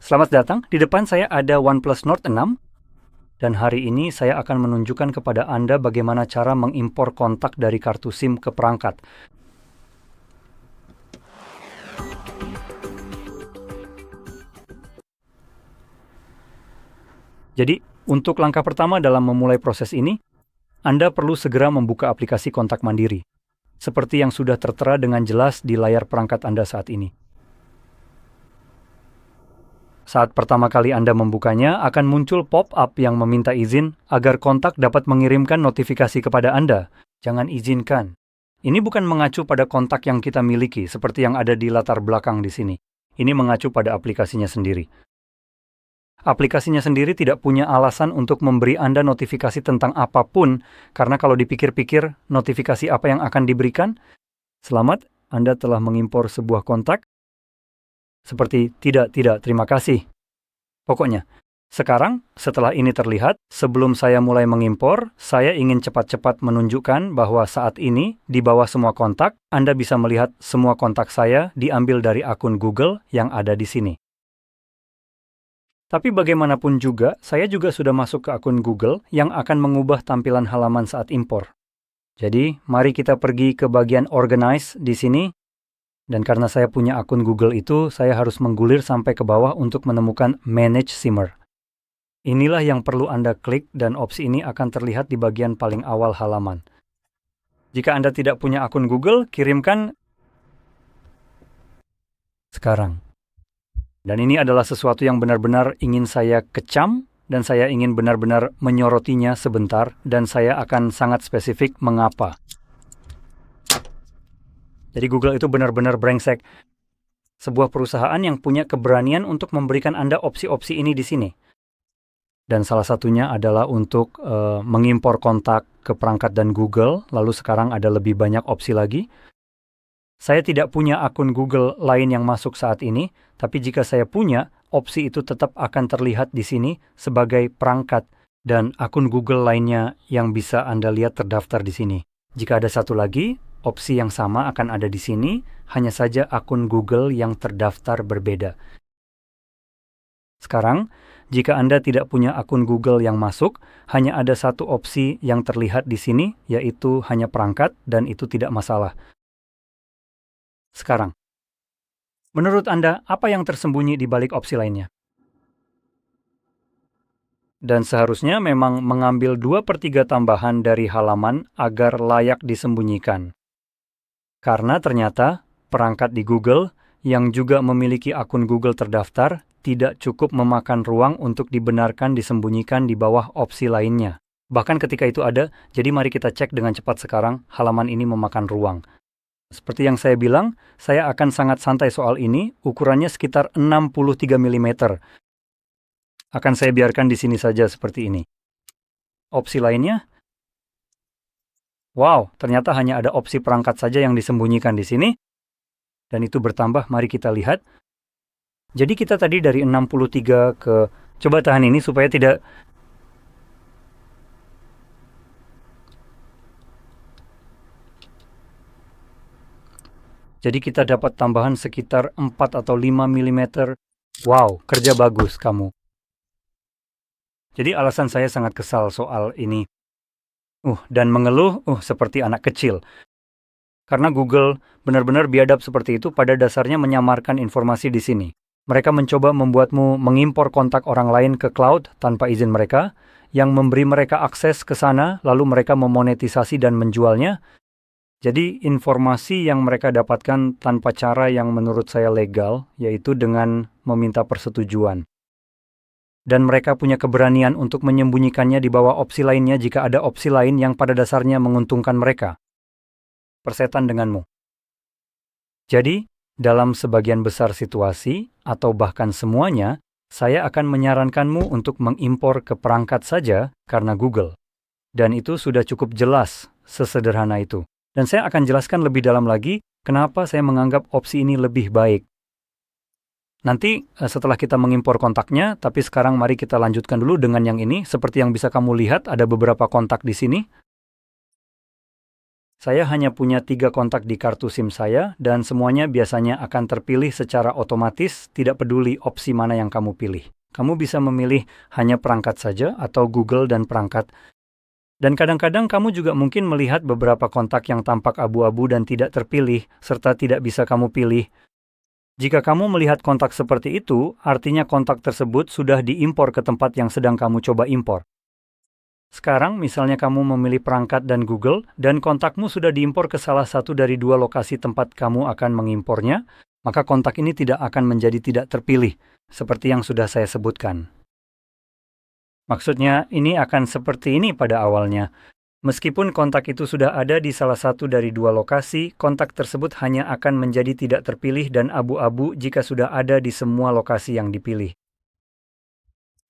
Selamat datang, di depan saya ada OnePlus Nord 6, dan hari ini saya akan menunjukkan kepada Anda bagaimana cara mengimpor kontak dari kartu SIM ke perangkat. Jadi, untuk langkah pertama dalam memulai proses ini, Anda perlu segera membuka aplikasi kontak mandiri, seperti yang sudah tertera dengan jelas di layar perangkat Anda saat ini. Saat pertama kali Anda membukanya, akan muncul pop-up yang meminta izin agar kontak dapat mengirimkan notifikasi kepada Anda. Jangan izinkan. Ini bukan mengacu pada kontak yang kita miliki, seperti yang ada di latar belakang di sini. Ini mengacu pada aplikasinya sendiri. Aplikasinya sendiri tidak punya alasan untuk memberi Anda notifikasi tentang apapun, karena kalau dipikir-pikir, notifikasi apa yang akan diberikan? Selamat, Anda telah mengimpor sebuah kontak. Seperti tidak, terima kasih. Pokoknya, sekarang setelah ini terlihat, sebelum saya mulai mengimpor, saya ingin cepat-cepat menunjukkan bahwa saat ini, di bawah semua kontak, Anda bisa melihat semua kontak saya diambil dari akun Google yang ada di sini. Tapi bagaimanapun juga, saya juga sudah masuk ke akun Google yang akan mengubah tampilan halaman saat impor. Jadi, mari kita pergi ke bagian Organize di sini. Dan karena saya punya akun Google itu, saya harus menggulir sampai ke bawah untuk menemukan Manage Simmer. Inilah yang perlu Anda klik dan opsi ini akan terlihat di bagian paling awal halaman. Jika Anda tidak punya akun Google, kirimkan sekarang. Dan ini adalah sesuatu yang benar-benar ingin saya kecam, dan saya ingin benar-benar menyorotinya sebentar, dan saya akan sangat spesifik mengapa. Jadi Google itu benar-benar brengsek. Sebuah perusahaan yang punya keberanian untuk memberikan Anda opsi-opsi ini di sini. Dan salah satunya adalah untuk mengimpor kontak ke perangkat dan Google, lalu sekarang ada lebih banyak opsi lagi. Saya tidak punya akun Google lain yang masuk saat ini, tapi jika saya punya, opsi itu tetap akan terlihat di sini sebagai perangkat dan akun Google lainnya yang bisa Anda lihat terdaftar di sini. Jika ada satu lagi, opsi yang sama akan ada di sini, hanya saja akun Google yang terdaftar berbeda. Sekarang, jika Anda tidak punya akun Google yang masuk, hanya ada satu opsi yang terlihat di sini, yaitu hanya perangkat, dan itu tidak masalah. Sekarang, menurut Anda, apa yang tersembunyi di balik opsi lainnya? Dan seharusnya memang mengambil 2/3 tambahan dari halaman agar layak disembunyikan. Karena ternyata perangkat di Google yang juga memiliki akun Google terdaftar tidak cukup memakan ruang untuk dibenarkan disembunyikan di bawah opsi lainnya. Bahkan ketika itu ada, jadi mari kita cek dengan cepat sekarang, halaman ini memakan ruang. Seperti yang saya bilang, saya akan sangat santai soal ini, ukurannya sekitar 63 mm. Akan saya biarkan di sini saja seperti ini. Opsi lainnya, wow, ternyata hanya ada opsi perangkat saja yang disembunyikan di sini. Dan itu bertambah, mari kita lihat. Jadi kita tadi dari 63 ke... Coba tahan ini supaya tidak... Jadi kita dapat tambahan sekitar 4 atau 5 mm. Wow, kerja bagus kamu. Jadi alasan saya sangat kesal soal ini. Dan mengeluh, seperti anak kecil. Karena Google benar-benar biadab seperti itu pada dasarnya menyamarkan informasi di sini. Mereka mencoba membuatmu mengimpor kontak orang lain ke cloud tanpa izin mereka, yang memberi mereka akses ke sana, lalu mereka memonetisasi dan menjualnya. Jadi informasi yang mereka dapatkan tanpa cara yang menurut saya legal, yaitu dengan meminta persetujuan. Dan mereka punya keberanian untuk menyembunyikannya di bawah opsi lainnya jika ada opsi lain yang pada dasarnya menguntungkan mereka. Persetan denganmu. Jadi, dalam sebagian besar situasi, atau bahkan semuanya, saya akan menyarankanmu untuk mengimpor ke perangkat saja karena Google. Dan itu sudah cukup jelas, sesederhana itu. Dan saya akan jelaskan lebih dalam lagi kenapa saya menganggap opsi ini lebih baik. Nanti setelah kita mengimpor kontaknya, tapi sekarang mari kita lanjutkan dulu dengan yang ini. Seperti yang bisa kamu lihat, ada beberapa kontak di sini. Saya hanya punya 3 kontak di kartu SIM saya, dan semuanya biasanya akan terpilih secara otomatis, tidak peduli opsi mana yang kamu pilih. Kamu bisa memilih hanya perangkat saja atau Google dan perangkat. Dan kadang-kadang kamu juga mungkin melihat beberapa kontak yang tampak abu-abu dan tidak terpilih, serta tidak bisa kamu pilih. Jika kamu melihat kontak seperti itu, artinya kontak tersebut sudah diimpor ke tempat yang sedang kamu coba impor. Sekarang, misalnya kamu memilih perangkat dan Google, dan kontakmu sudah diimpor ke salah satu dari 2 lokasi tempat kamu akan mengimpornya, maka kontak ini tidak akan menjadi tidak terpilih, seperti yang sudah saya sebutkan. Maksudnya, ini akan seperti ini pada awalnya. Meskipun kontak itu sudah ada di salah satu dari 2 lokasi, kontak tersebut hanya akan menjadi tidak terpilih dan abu-abu jika sudah ada di semua lokasi yang dipilih.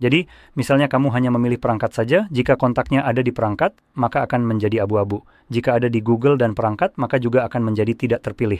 Jadi, misalnya kamu hanya memilih perangkat saja, jika kontaknya ada di perangkat, maka akan menjadi abu-abu. Jika ada di Google dan perangkat, maka juga akan menjadi tidak terpilih.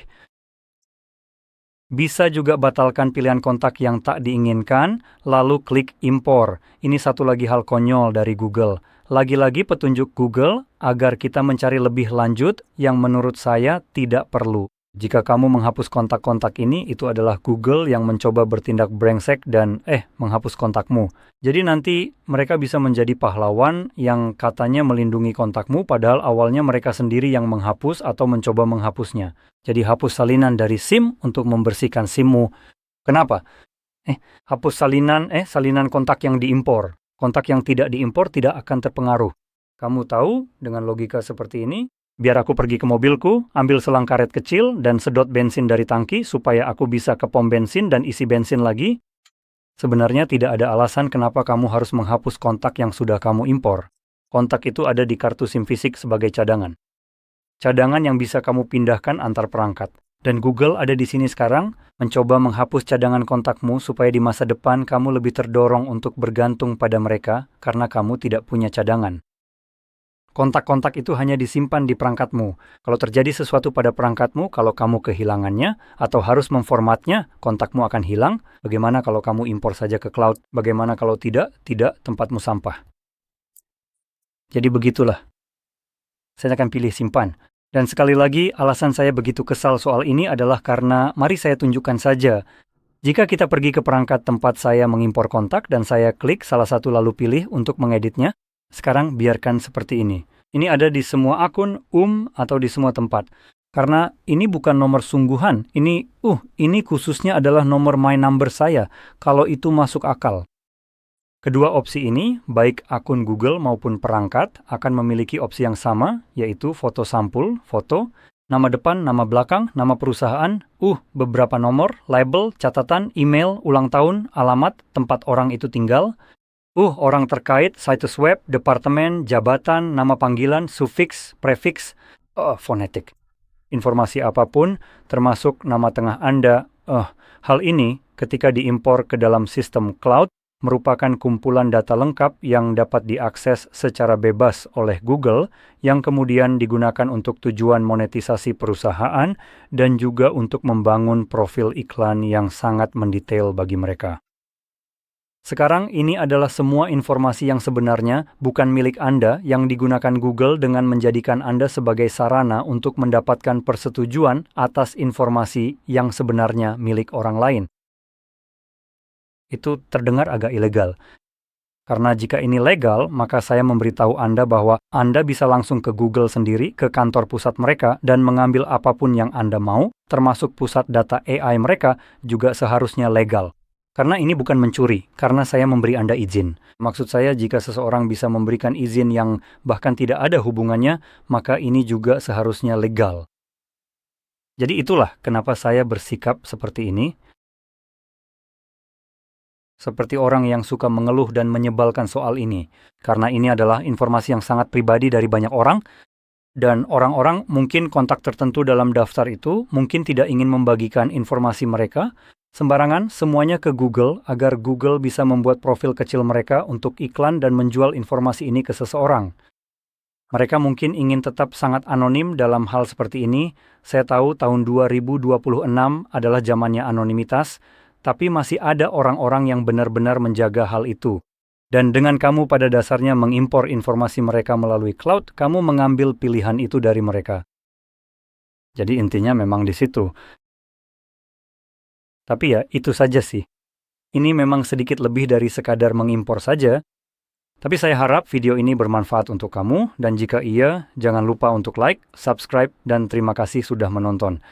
Bisa juga batalkan pilihan kontak yang tak diinginkan, lalu klik impor. Ini satu lagi hal konyol dari Google. Lagi-lagi petunjuk Google agar kita mencari lebih lanjut yang menurut saya tidak perlu. Jika kamu menghapus kontak-kontak ini, itu adalah Google yang mencoba bertindak brengsek dan menghapus kontakmu. Jadi nanti mereka bisa menjadi pahlawan yang katanya melindungi kontakmu, padahal awalnya mereka sendiri yang menghapus atau mencoba menghapusnya. Jadi hapus salinan dari SIM untuk membersihkan SIMmu. Kenapa? Hapus salinan kontak yang diimpor. Kontak yang tidak diimpor tidak akan terpengaruh. Kamu tahu, dengan logika seperti ini, biar aku pergi ke mobilku, ambil selang karet kecil, dan sedot bensin dari tangki supaya aku bisa ke pom bensin dan isi bensin lagi. Sebenarnya tidak ada alasan kenapa kamu harus menghapus kontak yang sudah kamu impor. Kontak itu ada di kartu SIM fisik sebagai cadangan. Cadangan yang bisa kamu pindahkan antar perangkat. Dan Google ada di sini sekarang, mencoba menghapus cadangan kontakmu supaya di masa depan kamu lebih terdorong untuk bergantung pada mereka karena kamu tidak punya cadangan. Kontak-kontak itu hanya disimpan di perangkatmu. Kalau terjadi sesuatu pada perangkatmu, kalau kamu kehilangannya atau harus memformatnya, kontakmu akan hilang. Bagaimana kalau kamu impor saja ke cloud? Bagaimana kalau tidak tempatmu sampah. Jadi begitulah. Saya akan pilih simpan. Dan sekali lagi, alasan saya begitu kesal soal ini adalah karena, mari saya tunjukkan saja. Jika kita pergi ke perangkat tempat saya mengimpor kontak dan saya klik salah satu lalu pilih untuk mengeditnya, sekarang biarkan seperti ini. Ini ada di semua akun, atau di semua tempat. Karena ini bukan nomor sungguhan. Ini khususnya adalah nomor my number saya, kalau itu masuk akal. Kedua opsi ini, baik akun Google maupun perangkat, akan memiliki opsi yang sama, yaitu foto sampul, foto, nama depan, nama belakang, nama perusahaan, beberapa nomor, label, catatan, email, ulang tahun, alamat, tempat orang itu tinggal, orang terkait, situs web, departemen, jabatan, nama panggilan, sufiks, prefiks, fonetik. Informasi apapun, termasuk nama tengah Anda. Hal ini, ketika diimpor ke dalam sistem cloud, merupakan kumpulan data lengkap yang dapat diakses secara bebas oleh Google, yang kemudian digunakan untuk tujuan monetisasi perusahaan dan juga untuk membangun profil iklan yang sangat mendetail bagi mereka. Sekarang ini adalah semua informasi yang sebenarnya bukan milik Anda yang digunakan Google dengan menjadikan Anda sebagai sarana untuk mendapatkan persetujuan atas informasi yang sebenarnya milik orang lain. Itu terdengar agak ilegal. Karena jika ini legal, maka saya memberitahu Anda bahwa Anda bisa langsung ke Google sendiri, ke kantor pusat mereka, dan mengambil apapun yang Anda mau, termasuk pusat data AI mereka, juga seharusnya legal. Karena ini bukan mencuri, karena saya memberi Anda izin. Maksud saya, jika seseorang bisa memberikan izin yang bahkan tidak ada hubungannya, maka ini juga seharusnya legal. Jadi itulah kenapa saya bersikap seperti ini. Seperti orang yang suka mengeluh dan menyebalkan soal ini. Karena ini adalah informasi yang sangat pribadi dari banyak orang, dan orang-orang mungkin kontak tertentu dalam daftar itu mungkin tidak ingin membagikan informasi mereka, sembarangan semuanya ke Google agar Google bisa membuat profil kecil mereka untuk iklan dan menjual informasi ini ke seseorang. Mereka mungkin ingin tetap sangat anonim dalam hal seperti ini. Saya tahu tahun 2026 adalah zamannya anonimitas, tapi masih ada orang-orang yang benar-benar menjaga hal itu. Dan dengan kamu pada dasarnya mengimpor informasi mereka melalui cloud, kamu mengambil pilihan itu dari mereka. Jadi intinya memang di situ. Tapi ya, itu saja sih. Ini memang sedikit lebih dari sekadar mengimpor saja. Tapi saya harap video ini bermanfaat untuk kamu, dan jika iya, jangan lupa untuk like, subscribe, dan terima kasih sudah menonton.